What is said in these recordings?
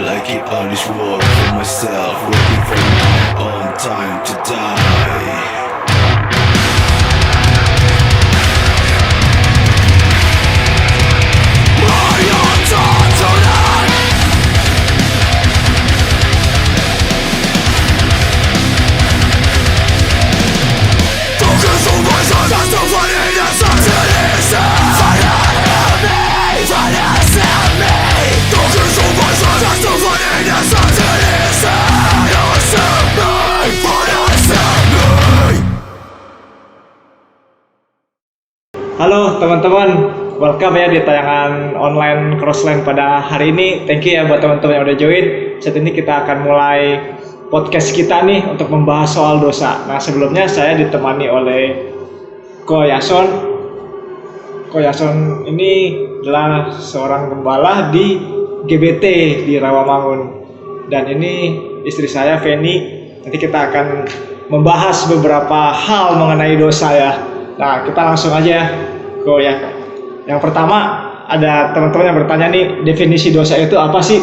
Still I keep on this road for myself, waiting for my own time to die. Halo teman-teman, welcome ya di tayangan online Crossland pada hari ini. Thank you ya buat teman-teman yang udah join. Saat ini kita akan mulai podcast kita nih untuk membahas soal dosa. Nah sebelumnya saya ditemani oleh Ko Yason. Ko Yason ini adalah seorang gembala di GBT di Rawamangun. Dan ini istri saya Feni. Nanti kita akan membahas beberapa hal mengenai dosa ya. Nah kita langsung aja Go ya. Yang pertama ada teman-teman yang bertanya nih, definisi dosa itu apa sih?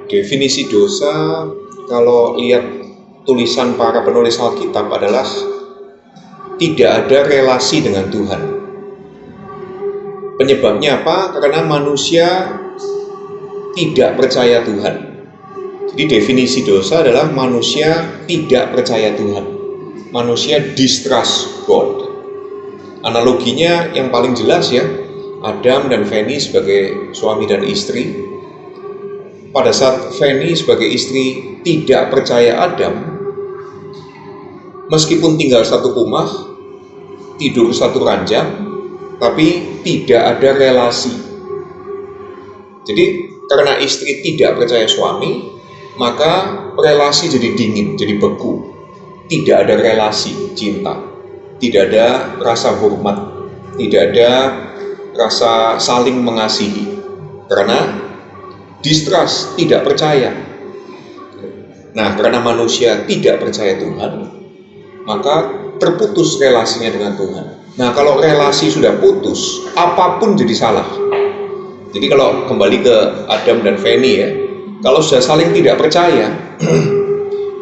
Definisi dosa kalau lihat tulisan para penulis Alkitab adalah tidak ada relasi dengan Tuhan. Penyebabnya apa? Karena manusia tidak percaya Tuhan. Jadi definisi dosa adalah manusia tidak percaya Tuhan. Manusia distrust God. Analoginya yang paling jelas ya, Adam dan Feni sebagai suami dan istri. Pada saat Feni sebagai istri tidak percaya Adam, meskipun tinggal satu rumah, tidur satu ranjang, tapi tidak ada relasi. Jadi karena istri tidak percaya suami, maka relasi jadi dingin, jadi beku. Tidak ada relasi cinta. Tidak ada rasa hormat, tidak ada rasa saling mengasihi, karena distrust, tidak percaya. Nah, karena manusia tidak percaya Tuhan, maka terputus relasinya dengan Tuhan. Nah, kalau relasi sudah putus, apapun jadi salah. Jadi kalau kembali ke Adam dan Feni ya, kalau sudah saling tidak percaya,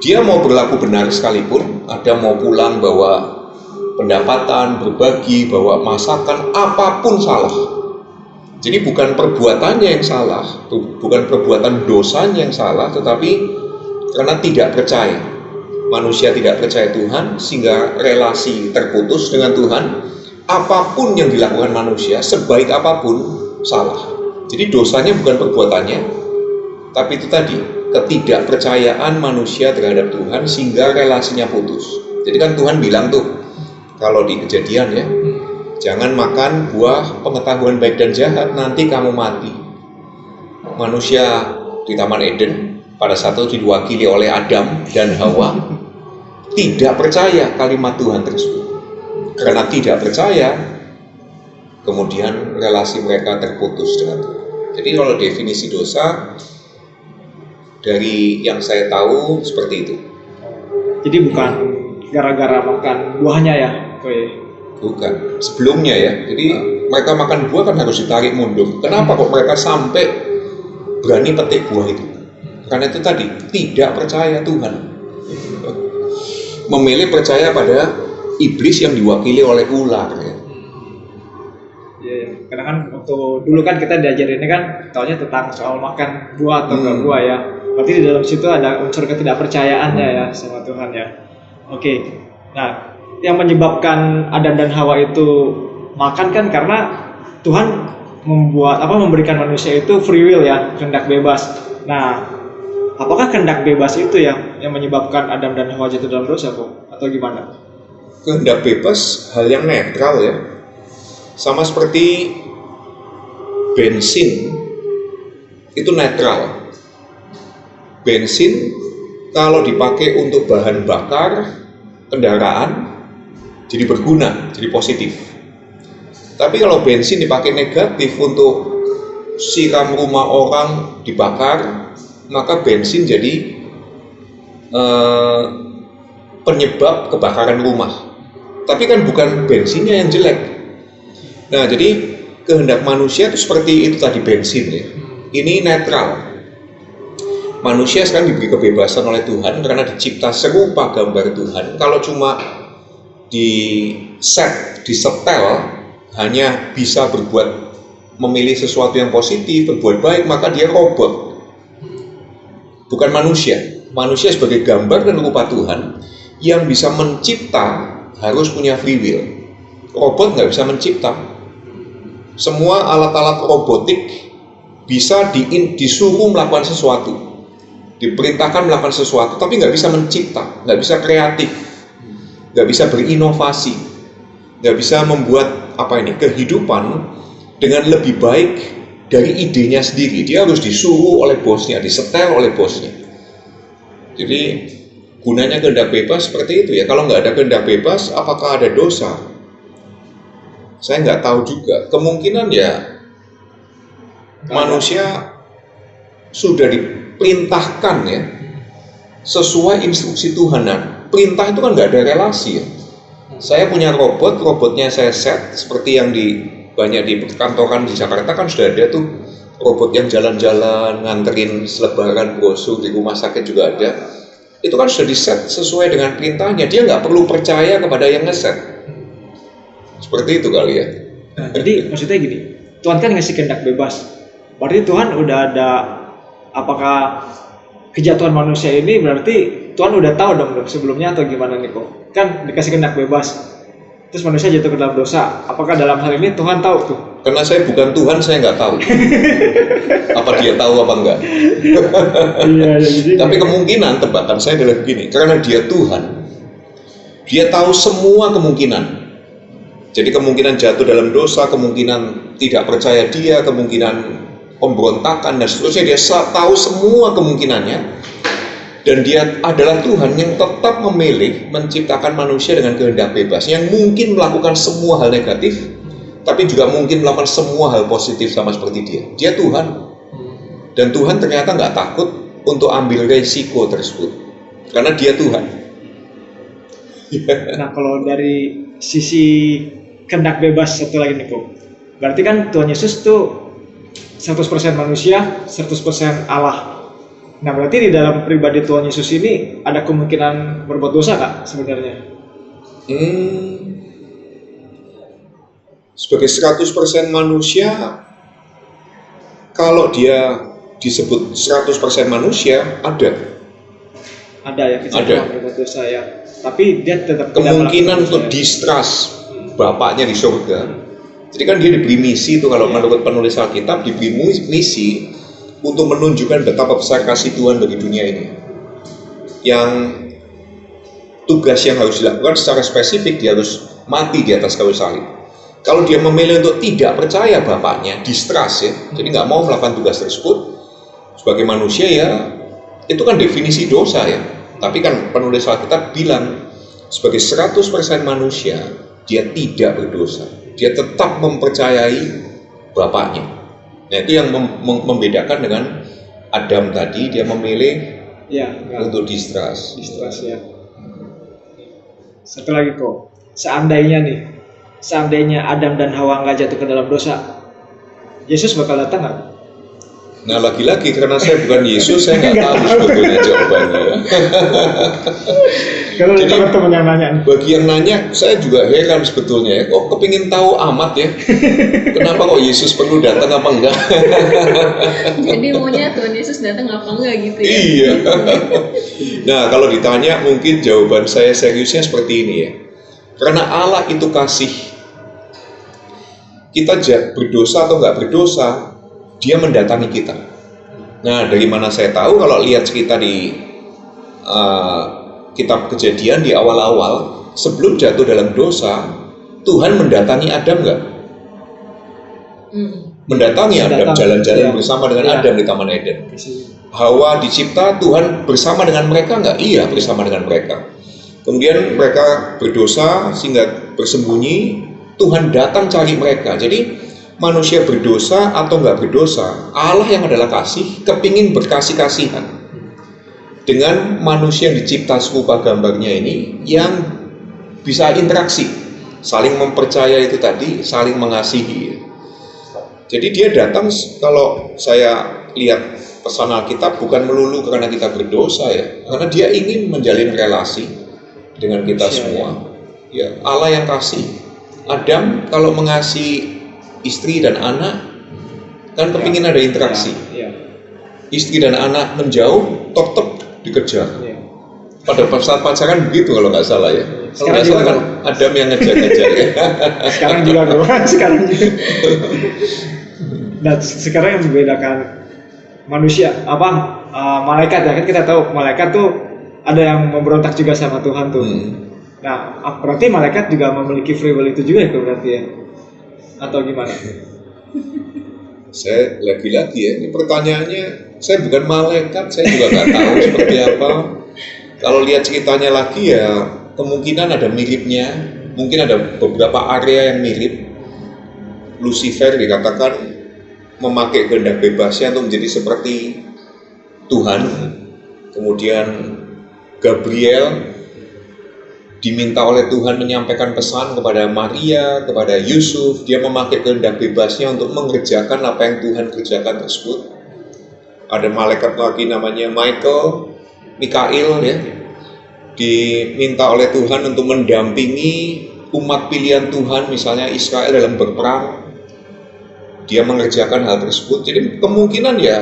dia mau berlaku benar sekalipun, Adam mau pulang bawa pendapatan, berbagi, bawa masakan, apapun salah. Jadi bukan perbuatannya yang salah, bukan perbuatan dosanya yang salah, tetapi karena tidak percaya. Manusia tidak percaya Tuhan, sehingga relasi terputus dengan Tuhan. Apapun yang dilakukan manusia, sebaik apapun, salah. Jadi dosanya bukan perbuatannya, tapi itu tadi, ketidakpercayaan manusia terhadap Tuhan, sehingga relasinya putus. Jadi kan Tuhan bilang tuh, kalau di Kejadian ya, jangan makan buah pengetahuan baik dan jahat, nanti kamu mati. Manusia di Taman Eden pada saat itu diwakili oleh Adam dan Hawa tidak percaya kalimat Tuhan tersebut. Karena tidak percaya, kemudian relasi mereka terputus dengan Tuhan. Jadi kalau definisi dosa dari yang saya tahu seperti itu. Jadi bukan gara-gara makan buahnya ya? Bukan, sebelumnya ya. Jadi mereka makan buah kan harus ditarik mundur. Kenapa kok mereka sampai berani petik buah itu? Karena itu tadi, tidak percaya Tuhan. Memilih percaya pada iblis yang diwakili oleh ular ya. Iya, karena kan waktu dulu kan kita diajarinnya kan taunya tentang soal makan buah atau enggak buah ya. Berarti di dalam situ ada unsur ketidakpercayaannya ya sama Tuhan ya. Oke. Nah, yang menyebabkan Adam dan Hawa itu makan kan karena Tuhan memberikan manusia itu free will ya, kehendak bebas. Nah, apakah kehendak bebas itu yang menyebabkan Adam dan Hawa jatuh dalam dosa kok? Atau gimana? Kehendak bebas hal yang netral ya. Sama seperti bensin itu netral. Bensin kalau dipakai untuk bahan bakar kendaraan jadi berguna, jadi positif. Tapi kalau bensin dipakai negatif untuk siram rumah orang dibakar, maka bensin jadi penyebab kebakaran rumah. Tapi kan bukan bensinnya yang jelek. Nah, jadi kehendak manusia itu seperti itu tadi, bensin ya. ini netral. Manusia sekarang diberi kebebasan oleh Tuhan karena dicipta serupa gambar Tuhan. Kalau cuma disetel, hanya bisa memilih sesuatu yang positif, berbuat baik, maka dia robot, bukan manusia. Manusia sebagai gambar dan rupa Tuhan yang bisa mencipta harus punya free will. Robot nggak bisa mencipta. Semua alat-alat robotik bisa disuruh melakukan sesuatu, diperintahkan melakukan sesuatu, tapi nggak bisa mencipta, nggak bisa kreatif, nggak bisa berinovasi, nggak bisa membuat kehidupan dengan lebih baik dari idenya sendiri. Dia harus disuruh oleh bosnya, disetel oleh bosnya. Jadi gunanya kehendak bebas seperti itu ya. Kalau nggak ada kehendak bebas, apakah ada dosa? Saya nggak tahu juga. Kemungkinan ya manusia sudah diperintahkan ya sesuai instruksi Tuhan. Nah, perintah itu kan nggak ada relasi ya. Saya punya robotnya saya set seperti yang banyak di perkantoran di Jakarta kan sudah ada tuh robot yang jalan-jalan nganterin selebaran brosur, di rumah sakit juga ada. Itu kan sudah diset sesuai dengan perintahnya. Dia nggak perlu percaya kepada yang ngeset. Seperti itu kali ya. Nah, jadi maksudnya gini, Tuhan kan ngasih kehendak bebas. Berarti Tuhan udah ada, apakah kejatuhan manusia ini berarti Tuhan udah tahu dong sebelumnya atau gimana nih kok? Kan dikasih kehendak bebas, terus manusia jatuh ke dalam dosa. Apakah dalam hal ini Tuhan tahu tuh? Karena saya bukan Tuhan, saya nggak tahu. Apa dia tahu apa enggak? Iya, jadi. Tapi kemungkinan tebakan saya adalah begini, karena dia Tuhan, dia tahu semua kemungkinan. Jadi kemungkinan jatuh dalam dosa, kemungkinan tidak percaya dia, kemungkinan pemberontakan dan seterusnya, dia tahu semua kemungkinannya. Dan dia adalah Tuhan yang tetap memilih menciptakan manusia dengan kehendak bebas, yang mungkin melakukan semua hal negatif, tapi juga mungkin melakukan semua hal positif sama seperti dia. Dia Tuhan. Dan Tuhan ternyata nggak takut untuk ambil resiko tersebut, karena dia Tuhan. Nah, kalau dari sisi kehendak bebas satu lagi nih kok, berarti kan Tuhan Yesus tuh 100% manusia, 100% Allah. Nah, berarti di dalam pribadi Tuhan Yesus ini ada kemungkinan berbuat dosa kak sebenarnya? Sebagai 100% manusia, kalau dia disebut 100% manusia, ada ya, kejadian berbuat dosa ya. Tapi dia tetap kemungkinan untuk distrust bapaknya di surga. Jadi kan dia diberi misi itu, kalau menurut penulis Alkitab diberi misi untuk menunjukkan betapa besar kasih Tuhan bagi dunia ini. Yang tugas yang harus dilakukan secara spesifik, dia harus mati di atas kayu salib. Kalau dia memilih untuk tidak percaya bapaknya, distrust ya, jadi nggak mau melakukan tugas tersebut, sebagai manusia ya, itu kan definisi dosa ya. Tapi kan penulis Alkitab bilang, sebagai 100% manusia, dia tidak berdosa. Dia tetap mempercayai bapaknya. Nah, itu yang membedakan dengan Adam tadi, dia memilih untuk distrust ya. Satu lagi kok, seandainya Adam dan Hawa nggak jatuh ke dalam dosa, Yesus bakal datang nggak? Nah, lagi-lagi karena saya bukan Yesus, saya nggak tahu sebetulnya jawabannya. Kalau teman-teman yang nanya, bagi yang nanya, saya juga heran sebetulnya ya. Kok kepingin tahu amat ya? Kenapa kok Yesus perlu datang apa enggak? Jadi maunya Tuhan Yesus datang apa enggak gitu ya? Iya. Nah, kalau ditanya mungkin jawaban saya seriusnya seperti ini ya. Karena Allah itu kasih. Kita berdosa atau nggak berdosa, Dia mendatangi kita. Nah, dari mana saya tahu? Kalau lihat kita di kitab Kejadian di awal-awal, sebelum jatuh dalam dosa, Tuhan mendatangi Adam nggak? Mendatangi Adam, jalan-jalan bersama dengan Adam di Taman Eden. Hawa dicipta, Tuhan bersama dengan mereka nggak? Iya, bersama dengan mereka. Kemudian mereka berdosa sehingga bersembunyi, Tuhan datang cari mereka. Jadi manusia berdosa atau nggak berdosa, Allah yang adalah kasih, kepingin berkasih-kasihan dengan manusia yang dicipta serupa gambarnya ini, yang bisa interaksi, saling mempercaya itu tadi, saling mengasihi. Jadi dia datang, kalau saya lihat pesan Alkitab bukan melulu karena kita berdosa ya, karena dia ingin menjalin relasi dengan kita semua. Ya, Allah yang kasih. Adam kalau mengasihi istri dan anak kan kepingin ada interaksi. Istri dan anak menjauh, tetap dikejar. Pada saat pacaran begitu kalau nggak salah ya. Kalau nggak salah kan Adam yang ngejar-ngejar ya. Sekarang juga bro, sekarang juga. Nah sekarang yang membedakan manusia malaikat ya, kan kita tahu malaikat tuh ada yang memberontak juga sama Tuhan tuh. Nah berarti malaikat juga memiliki free will itu juga itu berarti ya, atau gimana? Saya lagi-lagi ya, ini pertanyaannya, saya bukan malaikat, saya juga nggak tahu seperti apa. Kalau lihat ceritanya lagi ya, kemungkinan ada miripnya, mungkin ada beberapa area yang mirip. Lucifer dikatakan memakai kehendak bebasnya untuk menjadi seperti Tuhan. Kemudian Gabriel diminta oleh Tuhan menyampaikan pesan kepada Maria, kepada Yusuf. Dia memakai kehendak bebasnya untuk mengerjakan apa yang Tuhan kerjakan tersebut. Ada malaikat lagi namanya Mikail ya, diminta oleh Tuhan untuk mendampingi umat pilihan Tuhan, misalnya Israel dalam berperang. Dia mengerjakan hal tersebut. Jadi kemungkinan ya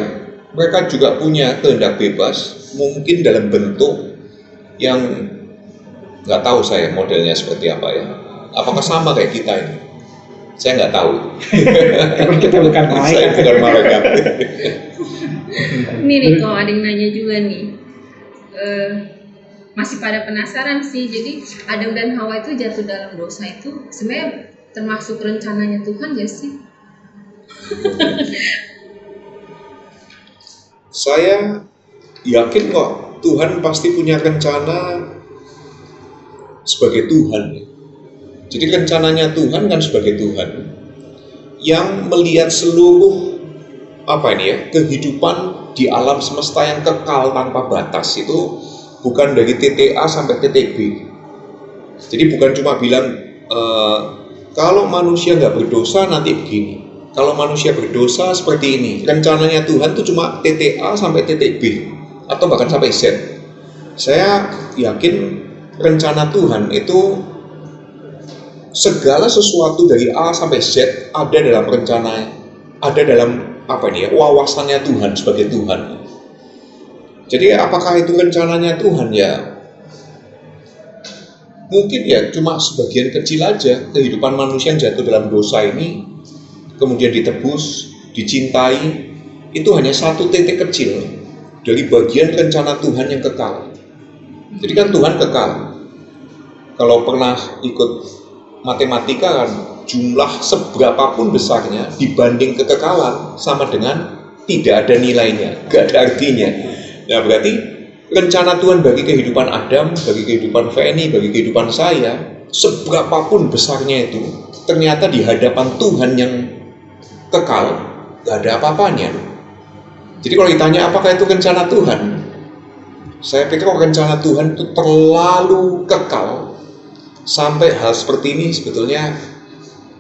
mereka juga punya kehendak bebas, mungkin dalam bentuk yang nggak tahu saya modelnya seperti apa ya. Apakah sama kayak kita ini? Saya nggak tahu. Karena kita bukan malaikat. Saya bukan malaikat. Ini nih kalau ada yang nanya juga nih, masih pada penasaran sih. Jadi Adam dan Hawa itu jatuh dalam dosa itu sebenarnya termasuk rencananya Tuhan ya sih? Saya yakin kok Tuhan pasti punya rencana sebagai Tuhan. Jadi rencananya Tuhan kan sebagai Tuhan yang melihat seluruh kehidupan di alam semesta yang kekal tanpa batas, itu bukan dari titik A sampai titik B. Jadi bukan cuma bilang kalau manusia nggak berdosa nanti begini, kalau manusia berdosa seperti ini. Rencananya Tuhan itu cuma titik A sampai titik B atau bahkan sampai Z. Saya yakin rencana Tuhan itu segala sesuatu dari A sampai Z ada dalam rencana, ada dalam wawasannya Tuhan sebagai Tuhan. Jadi apakah itu rencananya Tuhan ya? Mungkin ya cuma sebagian kecil aja kehidupan manusia yang jatuh dalam dosa ini, kemudian ditebus, dicintai, itu hanya satu titik kecil dari bagian rencana Tuhan yang kekal. Jadi kan Tuhan kekal. Kalau pernah ikut matematika kan, jumlah seberapapun besarnya dibanding kekekalan sama dengan tidak ada nilainya, gak ada artinya. Nah berarti rencana Tuhan bagi kehidupan Adam, bagi kehidupan Feni, bagi kehidupan saya, seberapapun besarnya itu, ternyata di hadapan Tuhan yang kekal gak ada apa-apanya. Jadi kalau ditanya apakah itu rencana Tuhan, saya pikir rencana Tuhan itu terlalu kekal sampai hal seperti ini sebetulnya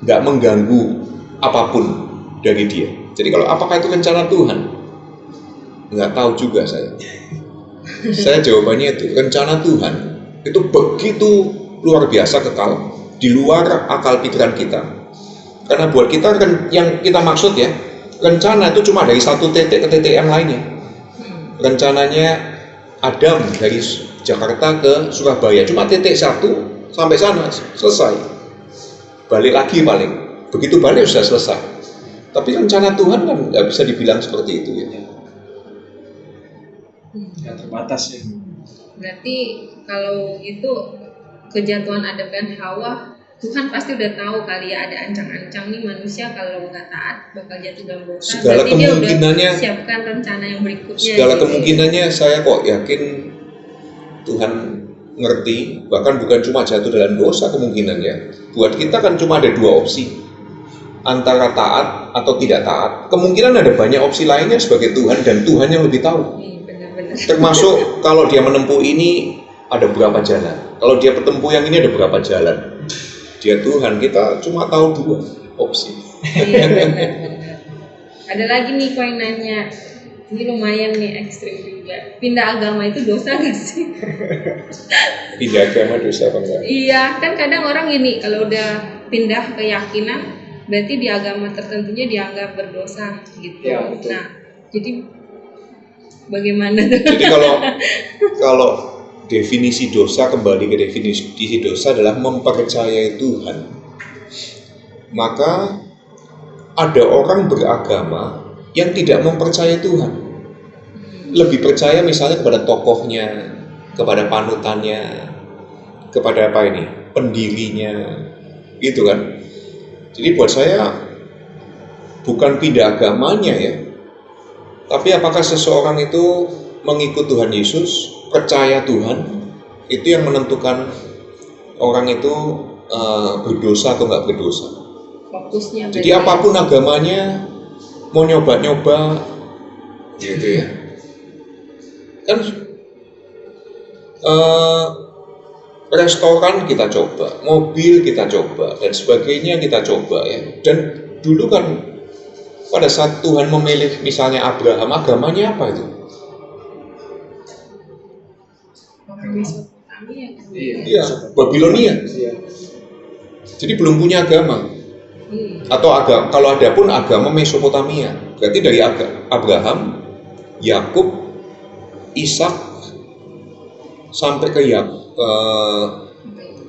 nggak mengganggu apapun dari dia. Jadi kalau apakah itu rencana Tuhan, nggak tahu juga saya. Saya jawabannya itu rencana Tuhan itu begitu luar biasa kekal, di luar akal pikiran kita. Karena buat kita yang kita maksud ya, rencana itu cuma dari satu titik ke titik yang lainnya. Rencananya Adam dari Jakarta ke Surabaya cuma titik satu, sampai sana selesai, balik lagi paling, begitu balik sudah selesai. Tapi rencana Tuhan kan nggak bisa dibilang seperti itu ya. Ya terbatas ya. Berarti kalau itu kejatuhan Adam dan Hawa, Tuhan pasti udah tahu kali ya, ada ancang-ancang nih manusia kalau nggak taat bakal jatuh dalam dosa. Segala berarti kemungkinannya, dia udah siapkan rencana yang berikutnya. segala kemungkinannya saya kok yakin Tuhan ngerti, bahkan bukan cuma jatuh dalam dosa kemungkinannya. Buat kita kan cuma ada dua opsi, antara taat atau tidak taat. Kemungkinan ada banyak opsi lainnya sebagai Tuhan, dan Tuhan yang lebih tahu. Benar-benar. Termasuk kalau dia menempuh ini ada berapa jalan, kalau dia menempuh yang ini ada berapa jalan. Dia Tuhan, kita cuma tahu dua opsi. Iya, benar-benar. Ada lagi nih kok yang nanya, Ini lumayan nih ekstrim juga. Pindah agama itu dosa gak sih? Pindah agama dosa apa enggak? Iya, kan kadang orang gini, kalau udah pindah keyakinan, berarti di agama tertentunya dianggap berdosa gitu. Ya, betul. Nah, jadi bagaimana tuh? Jadi kalau definisi dosa, kembali ke definisi dosa adalah mempercayai Tuhan. Maka ada orang beragama yang tidak mempercayai Tuhan. Lebih percaya misalnya kepada tokohnya, kepada panutannya, kepada apa ini, pendirinya, gitu kan. Jadi buat saya bukan pindah agamanya ya, tapi apakah seseorang itu mengikut Tuhan Yesus, percaya Tuhan, itu yang menentukan orang itu berdosa atau nggak berdosa. Fokusnya. Jadi apapun agamanya, mau nyoba-nyoba, gitu ya. Kan restoran kita coba, mobil kita coba, dan sebagainya kita coba ya. Dan dulu kan pada saat Tuhan memilih misalnya Abraham, agamanya apa itu? Iya, Babilonia. Iya. Jadi belum punya agama. Atau kalau ada pun agama Mesopotamia. Berarti dari Abraham, Yakub, Ishak sampai ke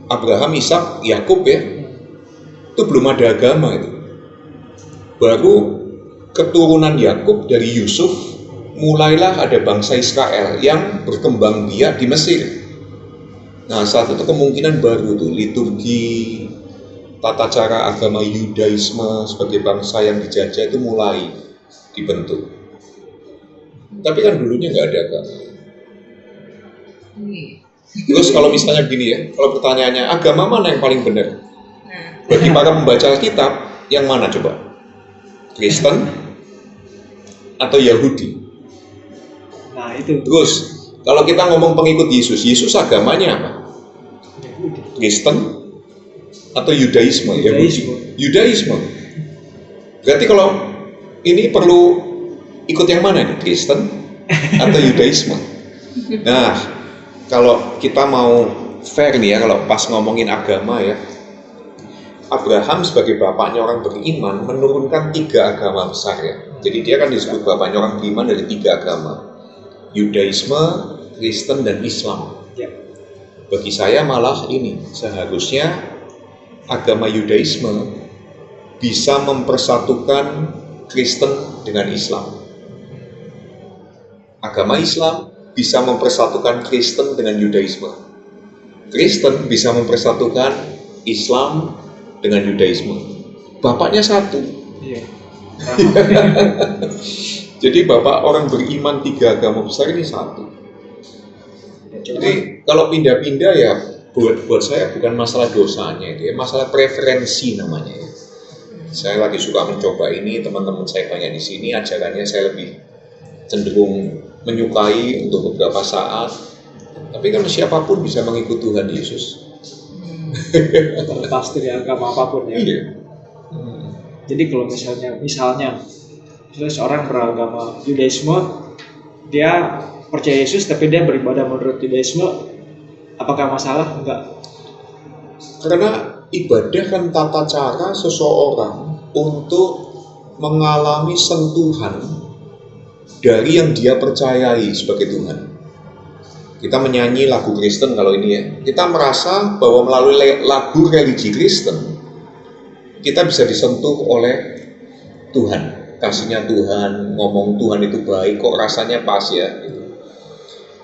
Abraham, Ishak, Yakub ya, itu belum ada agama itu. Baru keturunan Yakub dari Yusuf mulailah ada bangsa Israel yang berkembang biak di Mesir. Nah saat itu kemungkinan baru tuh liturgi, tata cara agama Yudaisme sebagai bangsa yang dijajah itu mulai dibentuk. Tapi kan dulunya nggak ada agama. Terus kalau misalnya gini ya, kalau pertanyaannya agama mana yang paling benar? Bagi para pembaca kitab, yang mana coba? Kristen atau Yahudi? Nah itu. Terus kalau kita ngomong pengikut Yesus, Yesus agamanya apa? Kristen atau Yudaisme? Yudaisme. Berarti kalau ini perlu ikut yang mana nih? Kristen atau Yudaisme? Nah, kalau kita mau fair nih ya, kalau pas ngomongin agama ya, Abraham sebagai bapaknya orang beriman menurunkan 3 agama besar ya. Jadi dia kan disebut bapaknya orang beriman dari 3 agama, Yudaisme, Kristen, dan Islam. Ya. Bagi saya malah ini, seharusnya agama Yudaisme bisa mempersatukan Kristen dengan Islam. Agama Islam bisa mempersatukan Kristen dengan Yudaisme. Kristen bisa mempersatukan Islam dengan Yudaisme. Bapaknya satu. Iya. Jadi bapak orang beriman 3 agama besar ini satu. Jadi kalau pindah-pindah ya buat saya bukan masalah dosanya itu ya, masalah preferensi namanya ya. Saya lagi suka mencoba ini, teman-teman saya banyak di sini, ajarannya saya lebih cenderung menyukai untuk beberapa saat. Tapi kan siapapun bisa mengikut Tuhan Yesus. Terlepas dari agama apapun ya. Iya. Jadi kalau misalnya seorang beragama Yudaisme, dia percaya Yesus tapi dia beribadah menurut Yudaisme, apakah masalah? Enggak. Karena ibadah kan tata cara seseorang untuk mengalami sentuhan dari yang dia percayai sebagai Tuhan. Kita menyanyi lagu Kristen kalau ini ya, kita merasa bahwa melalui lagu religi Kristen kita bisa disentuh oleh Tuhan, kasihnya Tuhan, ngomong Tuhan itu baik, kok rasanya pas ya.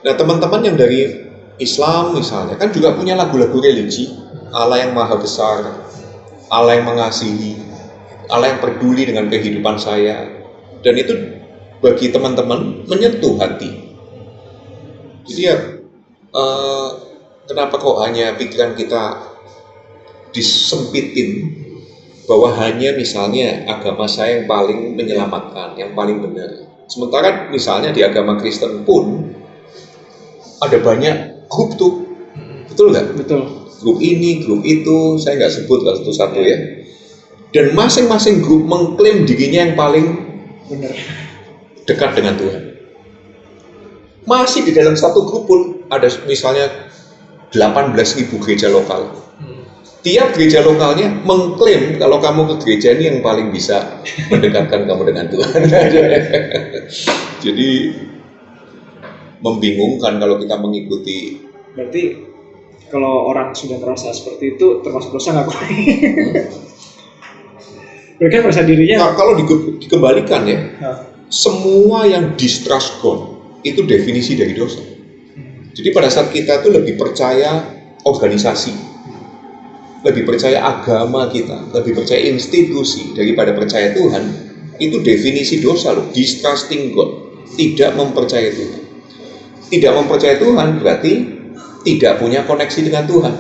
Nah teman-teman yang dari Islam misalnya kan juga punya lagu-lagu religi, Allah yang maha besar, Allah yang mengasihi, Allah yang peduli dengan kehidupan saya, dan itu bagi teman-teman menyentuh hati. Jadi ya kenapa kok hanya pikiran kita disempitin bahwa hanya misalnya agama saya yang paling menyelamatkan, yang paling benar. Sementara misalnya di agama Kristen pun ada banyak grup tuh, betul nggak? Betul. Grup ini, grup itu, saya nggak sebut satu-satu ya. Dan masing-masing grup mengklaim dirinya yang paling benar. dekat dengan Tuhan. Masih di dalam satu grup pun ada misalnya 18.000 gereja lokal. Tiap gereja lokalnya mengklaim kalau kamu ke gereja ini yang paling bisa mendekatkan kamu dengan Tuhan. Jadi membingungkan kalau kita mengikuti. Berarti kalau orang sudah merasa seperti itu termasuk dosa nggak kok? Mereka merasa dirinya. Nah, kalau dikembalikan ya, semua yang distrust God itu definisi dari dosa. Jadi pada saat kita tuh lebih percaya organisasi, lebih percaya agama kita, lebih percaya institusi daripada percaya Tuhan, itu definisi dosa loh. Distrusting God, tidak mempercayai Tuhan. Tidak mempercayai Tuhan berarti tidak punya koneksi dengan Tuhan.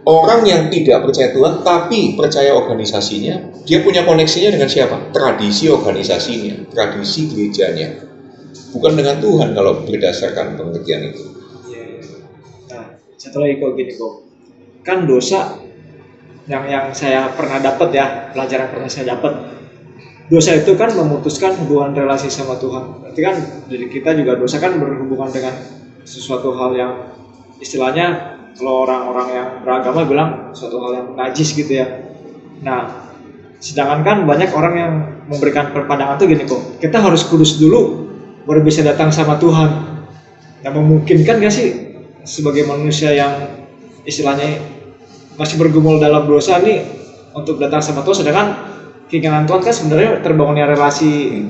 Orang yang tidak percaya Tuhan tapi percaya organisasinya, dia punya koneksinya dengan siapa? Tradisi organisasinya, tradisi gerejanya, bukan dengan Tuhan kalau berdasarkan pengertian itu. Nah, satu lagi kok gini kok, kan dosa yang saya pernah dapat ya, pelajaran pernah saya dapat, dosa itu kan memutuskan hubungan relasi sama Tuhan. Berarti kan dari kita juga dosa kan berhubungan dengan sesuatu hal yang istilahnya kalau orang-orang yang beragama bilang suatu hal yang najis gitu ya. Nah, sedangkan kan banyak orang yang memberikan pandangan tuh gini kok, kita harus kudus dulu baru bisa datang sama Tuhan. Yang memungkinkan gak sih sebagai manusia yang istilahnya masih bergumul dalam dosa nih untuk datang sama Tuhan, sedangkan keinginan Tuhan kan sebenarnya terbangunnya relasi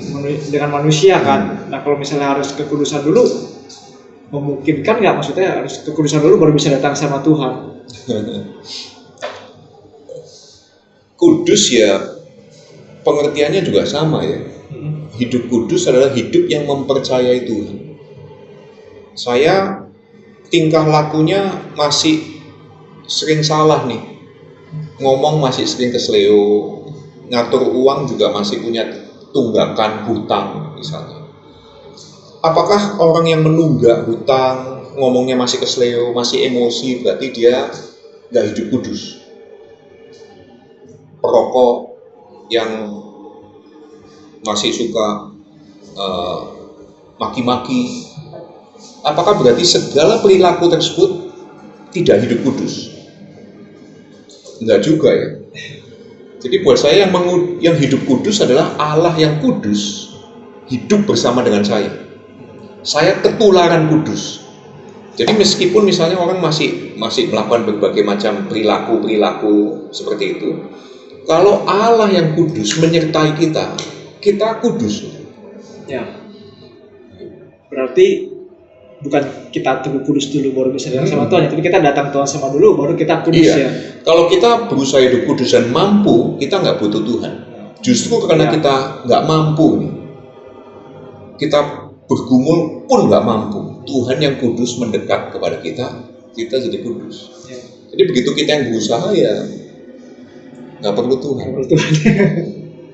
dengan manusia kan. Nah, kalau misalnya harus kekudusan dulu, memungkinkan nggak? Maksudnya harus kekudusan dulu baru bisa datang sama Tuhan. Kudus ya pengertiannya juga sama ya. Hidup kudus adalah hidup yang mempercayai Tuhan. Saya tingkah lakunya masih sering salah nih. Ngomong masih sering kesleo, ngatur uang juga masih punya tunggakan hutang misalnya. Apakah orang yang menunggak hutang, ngomongnya masih kesleo, masih emosi, berarti dia nggak hidup kudus? Perokok yang masih suka maki-maki, apakah berarti segala perilaku tersebut tidak hidup kudus? Enggak juga ya. Jadi buat saya yang hidup kudus adalah Allah yang kudus hidup bersama dengan saya. Saya ketularan kudus. Jadi meskipun misalnya orang masih melakukan berbagai macam perilaku seperti itu, kalau Allah yang kudus menyertai kita kudus. Ya. Berarti bukan kita tunggu kudus dulu baru bisa datang sama Tuhan, tapi kita datang Tuhan sama dulu baru kita kudus ya. Kalau kita berusaha hidup kudus dan mampu, kita nggak butuh Tuhan. Justru karena kita nggak mampu nih, kita bergumul pun nggak mampu, Tuhan yang kudus mendekat kepada kita jadi kudus. Jadi begitu kita yang berusaha ya nggak perlu Tuhan.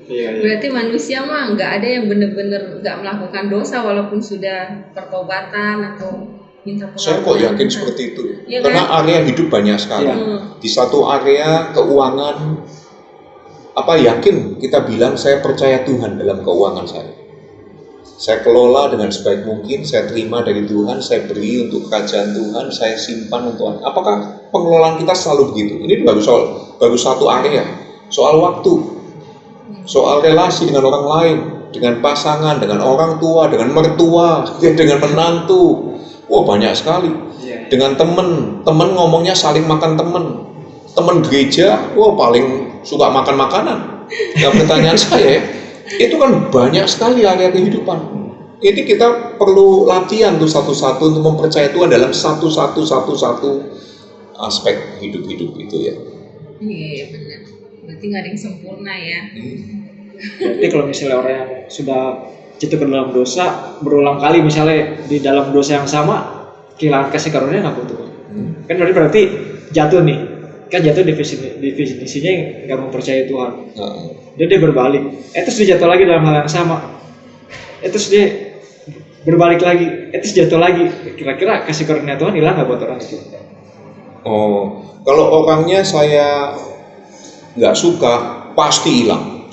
Berarti manusia mah nggak ada yang benar-benar nggak melakukan dosa walaupun sudah pertobatan atau minta pengakuan. Saya kok yakin seperti itu ya, karena kan? area hidup banyak sekali. Di satu area keuangan, yakin kita bilang saya percaya Tuhan dalam keuangan saya kelola dengan sebaik mungkin, saya terima dari Tuhan, saya beri untuk kerajaan Tuhan, saya simpan untuk Tuhan. Apakah pengelolaan kita selalu begitu? Ini baru satu area, soal waktu, soal relasi dengan orang lain, dengan pasangan, dengan orang tua, dengan mertua, dengan menantu. Wah, banyak sekali. Dengan teman ngomongnya saling makan teman gereja, paling suka makan makanan. Nah, pertanyaan saya, itu kan banyak sekali area kehidupan. Ini kita perlu latihan tuh satu-satu untuk mempercayai Tuhan dalam satu aspek hidup itu ya. Iya benar. Berarti nggak ada yang sempurna ya. Berarti kalau misalnya orang yang sudah jatuh ke dalam dosa berulang kali, misalnya di dalam dosa yang sama kehilangan kasih karunia nggak butuh. Kan berarti jatuh nih, kan jatuh definisinya nggak mempercayai Tuhan. Dia berbalik, terus dia jatuh lagi dalam hal yang sama, terus dia berbalik lagi, terus jatuh lagi. Kira-kira kasih karunia Tuhan hilang nggak buat orang itu? Kalau orangnya saya nggak suka, pasti hilang.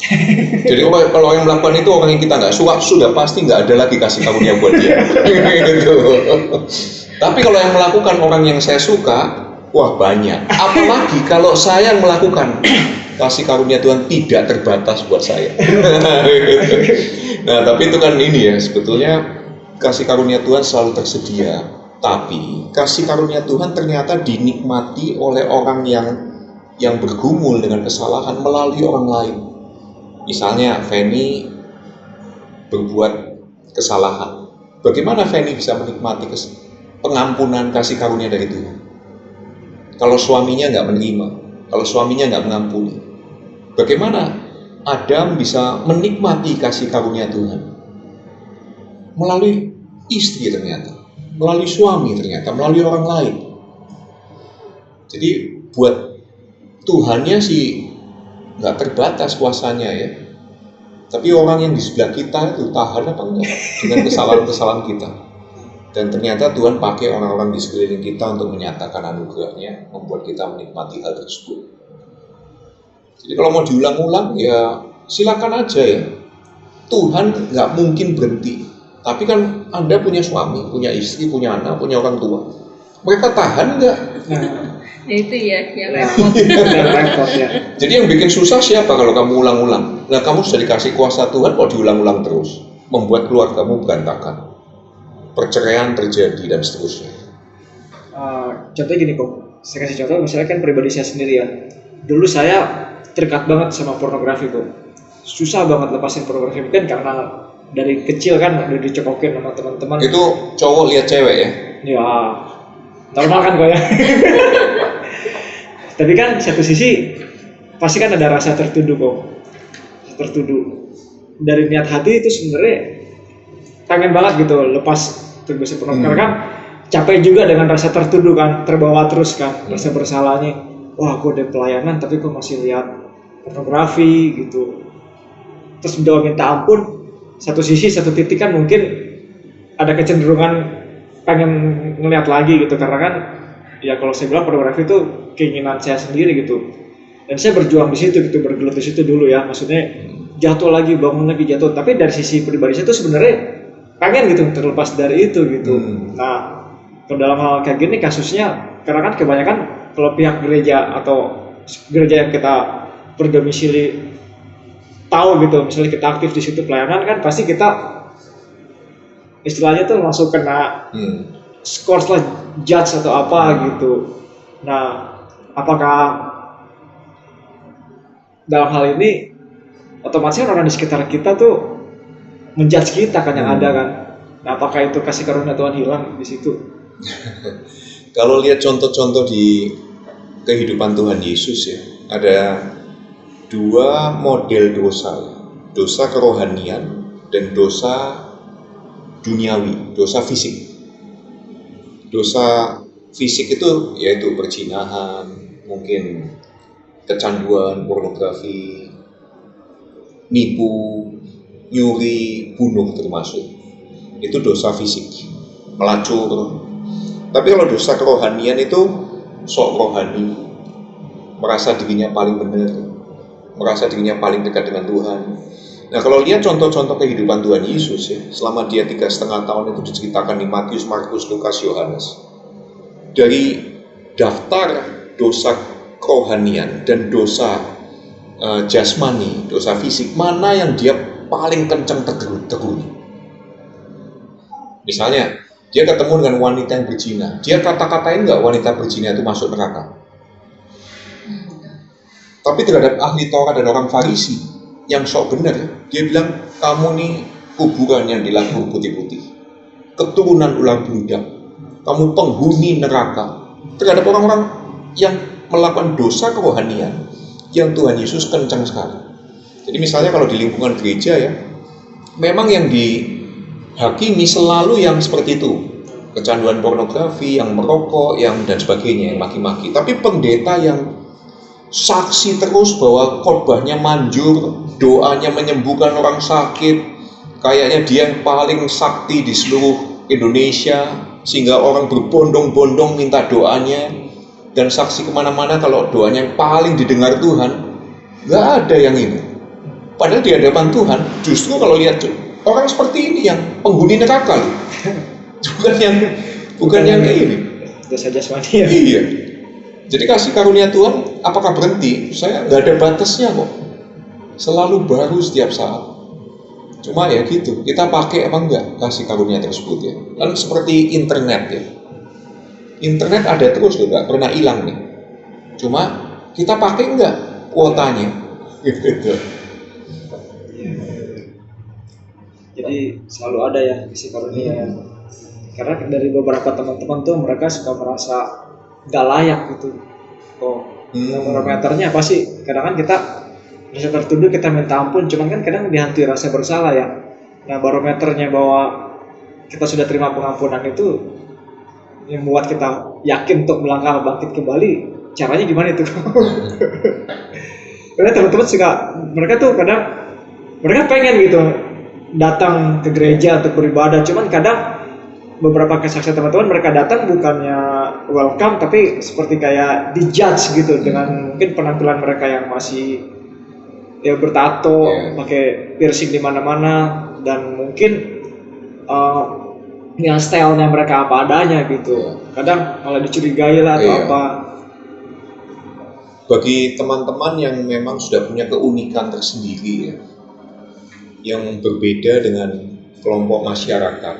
Jadi kalau yang melakukan itu orang yang kita nggak suka, sudah pasti nggak ada lagi kasih karunia buat dia. Gitu. Tapi kalau yang melakukan orang yang saya suka, wah banyak. Apalagi kalau saya yang melakukan, kasih karunia Tuhan tidak terbatas buat saya. Nah, tapi itu kan ini ya, sebetulnya kasih karunia Tuhan selalu tersedia. Tapi kasih karunia Tuhan ternyata dinikmati oleh orang yang bergumul dengan kesalahan melalui orang lain. Misalnya Feni berbuat kesalahan. Bagaimana Feni bisa menikmati pengampunan kasih karunia dari Tuhan? Kalau suaminya nggak menerima, kalau suaminya nggak mengampuni, bagaimana Adam bisa menikmati kasih karunia Tuhan? Melalui istri ternyata, melalui suami ternyata, melalui orang lain. Jadi buat Tuhannya sih nggak terbatas kuasanya ya. Tapi orang yang di sebelah kita itu tahan apa enggak dengan kesalahan-kesalahan kita. Dan ternyata Tuhan pakai orang-orang di sekeliling kita untuk menyatakan anugerahnya, membuat kita menikmati hal tersebut. Jadi kalau mau diulang-ulang ya silakan aja ya. Tuhan nggak mungkin berhenti. Tapi kan Anda punya suami, punya istri, punya anak, punya orang tua. Mereka tahan nggak? Nah itu ya yang repot. Repot ya. Jadi yang bikin susah siapa kalau kamu ulang-ulang? Nah kamu sudah dikasih kuasa Tuhan kok diulang-ulang terus, membuat keluargamu berantakan, perceraian terjadi dan seterusnya. Contohnya gini kok, saya kasih contoh misalnya kan pribadi saya sendiri ya. Dulu saya terikat banget sama pornografi kok. Susah banget lepasin pornografi kan karena dari kecil kan udah dicekokin sama teman-teman. Itu cowok lihat cewek ya? Ya, normal kan kok ya. Tapi kan satu sisi pasti kan ada rasa tertuduh kok. Tertuduh. Dari niat hati itu sebenarnya pengen banget gitu lepas terbiasa pornografi. Karena kan capek juga dengan rasa tertuduh kan, terbawa terus kan, rasa bersalahnya. Wah, gue udah pelayanan tapi gue masih lihat pornografi gitu. Terus udah minta ampun. Satu sisi, satu titik kan mungkin ada kecenderungan pengen ngeliat lagi gitu karena kan ya kalau saya bilang pornografi itu keinginan saya sendiri gitu dan saya berjuang di situ gitu, bergelut di situ dulu ya, maksudnya jatuh lagi bangun lagi jatuh, tapi dari sisi pribadi saya itu sebenarnya pengen gitu terlepas dari itu gitu. Nah kalau dalam hal kayak gini kasusnya karena kan kebanyakan kalau pihak gereja atau gereja yang kita berdomisili tahu gitu, misalnya kita aktif di situ pelayanan kan pasti kita istilahnya tuh langsung kena scores lah, judge atau apa gitu. Nah, apakah dalam hal ini otomatis orang di sekitar kita tuh menjudge kita kan yang ada kan? Nah, apakah itu kasih karunia Tuhan hilang di situ? Kalau lihat contoh-contoh di kehidupan Tuhan Yesus ya, ada dua model dosa, dosa kerohanian dan dosa duniawi, dosa fisik. Dosa fisik itu yaitu perzinahan, mungkin kecanduan pornografi, nipu, nyuri, bunuh termasuk. Itu dosa fisik, melacur. Tapi kalau dosa kerohanian itu sok rohani, merasa dirinya paling benar, merasa dirinya paling dekat dengan Tuhan. Nah kalau lihat contoh-contoh kehidupan Tuhan Yesus ya, selama dia 3,5 tahun itu diceritakan di Matius, Markus, Lukas, Yohanes. Dari daftar dosa kerohanian dan dosa jasmani, dosa fisik, mana yang dia paling kencang teguhnya? Misalnya, dia ketemu dengan wanita yang berzina, dia kata-katain nggak wanita berzina itu masuk neraka? Tapi terhadap ahli Taurat dan orang Farisi yang sok benar, dia bilang kamu nih kuburan yang dilabur putih-putih, keturunan ular beludak, kamu penghuni neraka. Terhadap orang-orang yang melakukan dosa kerohanian yang Tuhan Yesus kencang sekali. Jadi misalnya kalau di lingkungan gereja ya, memang yang dihakimi selalu yang seperti itu, kecanduan pornografi, yang merokok, yang dan sebagainya, yang maki-maki. Tapi pendeta yang saksi terus bahwa khotbahnya manjur, doanya menyembuhkan orang sakit, kayaknya dia yang paling sakti di seluruh Indonesia, sehingga orang berbondong-bondong minta doanya, dan saksi kemana-mana kalau doanya yang paling didengar Tuhan. Gak ada yang ini. Padahal di hadapan Tuhan, justru kalau lihat orang seperti ini yang penghuni neraka loh. bukan yang ini. Dosa jasmani ya. Iya. Jadi kasih karunia Tuhan, apakah berhenti? Saya nggak ada batasnya kok. Selalu baru setiap saat. Cuma ya gitu, kita pakai apa enggak kasih karunia tersebut ya. Kan seperti internet ya. Internet ada terus loh, nggak pernah hilang nih. Cuma kita pakai enggak kuotanya? Gitu. Jadi selalu ada ya kasih karunia. Karena dari beberapa teman-teman tuh mereka suka merasa nggak layak gitu. Barometernya apa sih? Kadang kan kita rasa tertuduh, kita minta ampun, cuman kan kadang dihantui rasa bersalah ya. Nah barometernya bahwa kita sudah terima pengampunan itu yang membuat kita yakin untuk melangkah bangkit kembali. Caranya gimana itu? Karena teman-teman suka, mereka tuh kadang mereka pengen gitu datang ke gereja untuk beribadah, cuman kadang beberapa kesaksian teman-teman mereka datang bukannya welcome tapi seperti kayak dijudge gitu dengan mungkin penampilan mereka yang masih ya bertato, pakai piercing di mana-mana, dan mungkin yang stylenya mereka apa adanya gitu. Kadang malah dicurigai lah atau apa. Bagi teman-teman yang memang sudah punya keunikan tersendiri ya, yang berbeda dengan kelompok masyarakat,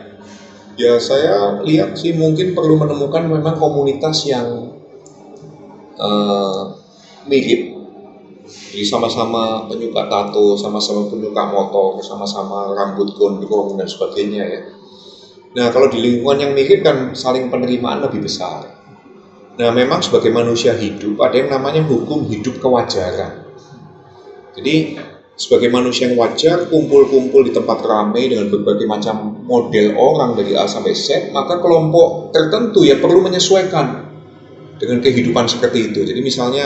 ya saya lihat sih mungkin perlu menemukan memang komunitas yang mirip. Jadi sama-sama penyuka tato, sama-sama penyuka motor, sama-sama rambut gondrong dan sebagainya ya. Nah kalau di lingkungan yang mirip kan saling penerimaan lebih besar. Nah memang sebagai manusia hidup ada yang namanya hukum hidup kewajaran. Jadi sebagai manusia yang wajar, kumpul-kumpul di tempat ramai dengan berbagai macam model orang dari A sampai Z, maka kelompok tertentu ya perlu menyesuaikan dengan kehidupan seperti itu. Jadi misalnya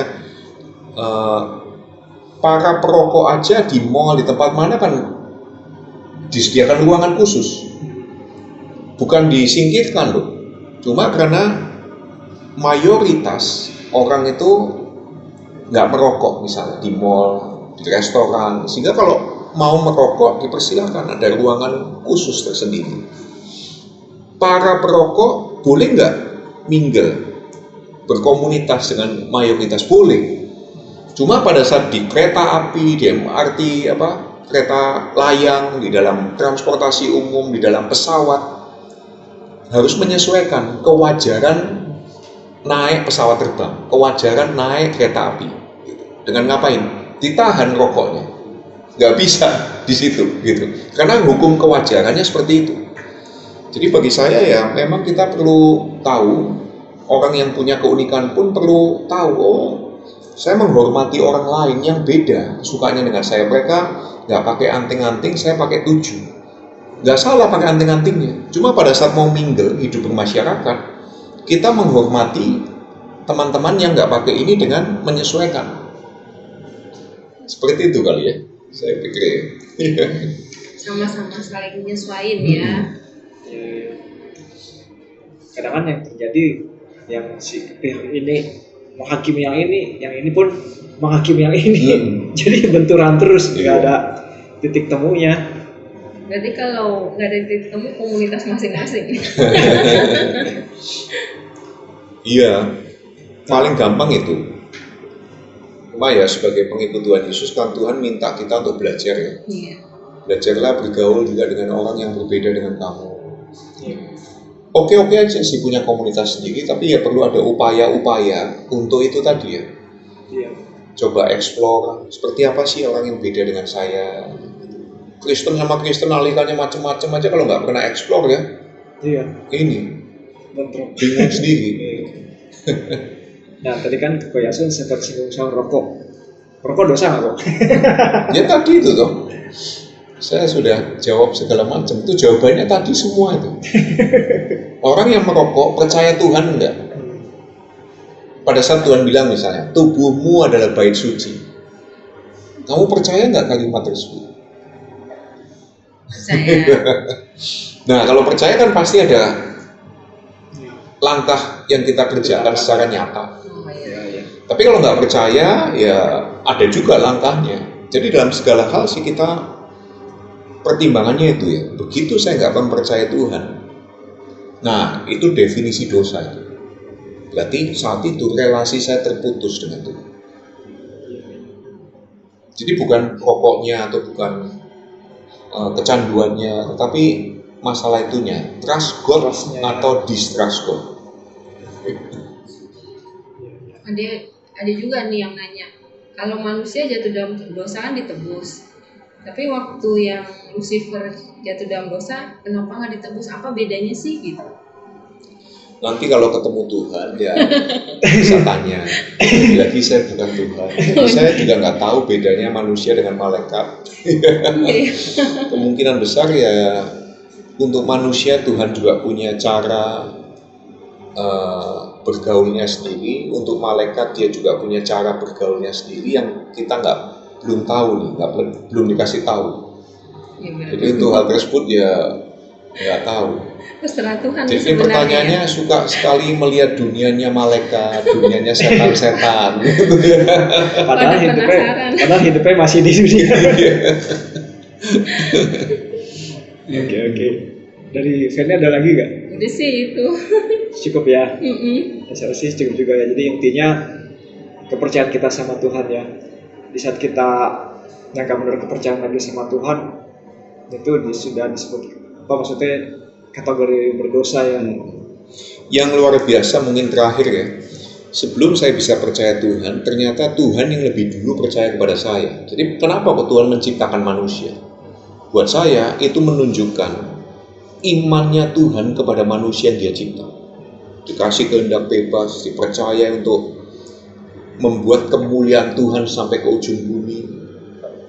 para perokok aja di mall, di tempat mana kan disediakan ruangan khusus, bukan disingkirkan loh. Cuma karena mayoritas orang itu nggak merokok misalnya di mall, di restoran, sehingga kalau mau merokok dipersilakan, ada ruangan khusus tersendiri. Para perokok boleh nggak mingle, berkomunitas dengan mayoritas? Boleh. Cuma pada saat di kereta api, di MRT, kereta layang, di dalam transportasi umum, di dalam pesawat, harus menyesuaikan kewajaran naik pesawat terbang, kewajaran naik kereta api. Dengan ngapain? Ditahan rokoknya, nggak bisa di situ gitu. Karena hukum kewajarannya seperti itu. Jadi bagi saya ya memang kita perlu tahu, orang yang punya keunikan pun perlu tahu, saya menghormati orang lain yang beda sukanya dengan saya. Mereka nggak pakai anting-anting, saya pakai tuju. Nggak salah pakai anting-antingnya. Cuma pada saat mau mingle, hidup bermasyarakat, kita menghormati teman-teman yang nggak pakai ini dengan menyesuaikan. Seperti itu kali ya, saya pikir ya. Sama-sama saling menyesuaikan ya. Kadang kan yang terjadi, yang si pihak ini menghakimi yang ini pun menghakimi yang ini. Jadi benturan terus, nggak ada titik temunya. Berarti kalau nggak ada titik temu, komunitas masing-masing. Iya, paling gampang itu. Cuma ya sebagai pengikut Tuhan Yesus kan Tuhan minta kita untuk belajar ya. Iya. Belajarlah bergaul juga dengan orang yang berbeda dengan kamu. Oke aja sih punya komunitas sendiri, tapi ya perlu ada upaya-upaya untuk itu tadi ya. Coba explore, seperti apa sih orang yang beda dengan saya. Kristen sama Kristen alikannya macam-macam aja, kalau nggak pernah explore ya. Ini bingung sendiri. Nah tadi kan Kak Yasun sempat singgung soal rokok. Rokok dosa nggak kok? Ya tadi itu toh. Saya sudah jawab segala macam, itu jawabannya tadi semua itu. Orang yang merokok percaya Tuhan enggak? Pada saat Tuhan bilang misalnya, tubuhmu adalah bait suci, kamu percaya enggak kalimat tersebut? Percaya. Nah kalau percaya kan pasti ada langkah yang kita kerjakan secara nyata. Tapi kalau nggak percaya ya ada juga langkahnya. Jadi dalam segala hal sih kita pertimbangannya itu ya. Begitu saya nggak mempercayai Tuhan, nah itu definisi dosa itu. Berarti saat itu relasi saya terputus dengan Tuhan. Jadi bukan pokoknya atau bukan kecanduannya, tetapi masalah itunya, trust God atau distrust God. Ada juga nih yang nanya, kalau manusia jatuh dalam dosa kan ditebus, tapi waktu yang Lucifer jatuh dalam dosa, kenapa nggak ditebus? Apa bedanya sih gitu? Nanti kalau ketemu Tuhan ya bisa tanya. Lagi saya bukan Tuhan, saya juga nggak tahu bedanya manusia dengan malaikat. Kemungkinan besar ya untuk manusia Tuhan juga punya cara bergaulnya sendiri. Untuk malaikat dia juga punya cara bergaulnya sendiri yang kita belum tahu nih, belum dikasih tahu. Jadi untuk hal tersebut ya nggak tahu. Terserah Tuhan. Jadi pertanyaannya suka sekali melihat dunianya malaikat, dunianya setan-setan. Padahal hidupnya masih di dunia. Oke. Dari Fanny ada lagi nggak? Udah sih itu. Cukup ya. Saya sih cukup juga ya. Jadi intinya kepercayaan kita sama Tuhan ya. Di saat kita yang nggak benar kepercayaan lagi sama Tuhan, itu sudah disebut apa maksudnya? Kategori berdosa yang luar biasa mungkin terakhir ya, sebelum saya bisa percaya Tuhan, ternyata Tuhan yang lebih dulu percaya kepada saya. Jadi kenapa kok Tuhan menciptakan manusia? Buat saya itu menunjukkan imannya Tuhan kepada manusia yang dia cipta. Dikasih kehendak bebas, dipercaya untuk membuat kemuliaan Tuhan sampai ke ujung bumi.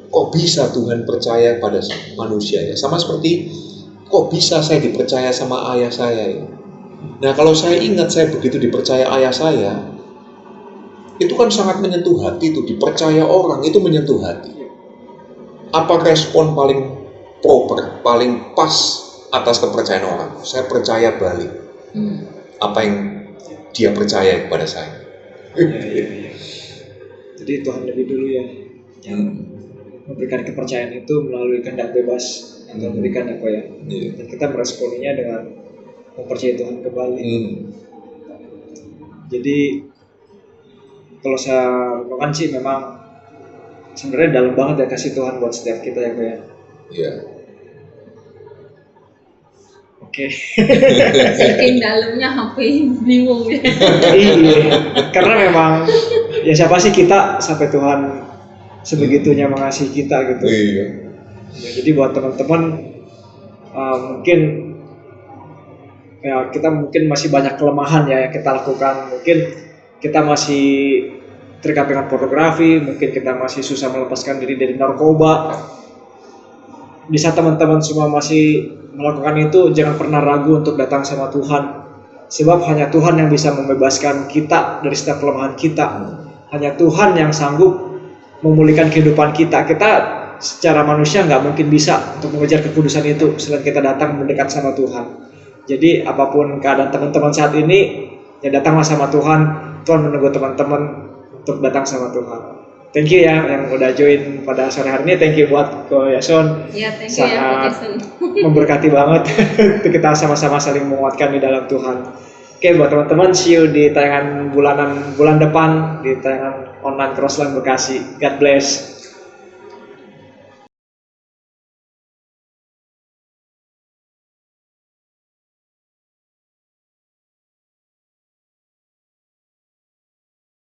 Kok bisa Tuhan percaya pada manusia ya? Sama seperti kok bisa saya dipercaya sama ayah saya ya? Nah kalau saya ingat saya begitu dipercaya ayah saya, itu kan sangat menyentuh hati itu, dipercaya orang itu menyentuh hati. Apa respon paling proper, paling pas atas kepercayaan orang? Saya percaya balik apa yang dia percaya kepada saya. Ya. Jadi Tuhan lebih dulu ya yang memberikan kepercayaan itu melalui kehendak bebas atau memberikan apa ya, dan kita meresponinya dengan mempercayai Tuhan kembali. Jadi kalau saya renungkan sih memang sebenarnya dalam banget ya kasih Tuhan buat setiap kita ya Pak ya. Iya. Oke. Saking dalamnya sampai bingung ya. Iya. Karena memang ya siapa sih kita sampai Tuhan sebegitunya mengasihi kita gitu. Iya. Ya, jadi buat teman-teman mungkin ya kita mungkin masih banyak kelemahan ya yang kita lakukan. Mungkin kita masih terikat dengan pornografi, mungkin kita masih susah melepaskan diri dari narkoba. Di saat teman-teman semua masih melakukan itu, jangan pernah ragu untuk datang sama Tuhan. Sebab hanya Tuhan yang bisa membebaskan kita dari setiap kelemahan kita. Hanya Tuhan yang sanggup memulihkan kehidupan kita. Kita secara manusia nggak mungkin bisa untuk mengejar kekudusan itu selain kita datang mendekat sama Tuhan. Jadi apapun keadaan teman-teman saat ini, ya datanglah sama Tuhan. Tuhan menunggu teman-teman untuk datang sama Tuhan. Thank you ya yang udah join pada sore hari ini. Thank you buat Ko Yason. Ya, thank you sangat ya, memberkati banget. Kita sama-sama saling menguatkan di dalam Tuhan. Oke, buat teman-teman, see you di tayangan bulan depan di tayangan online Crossline Bekasi. God bless.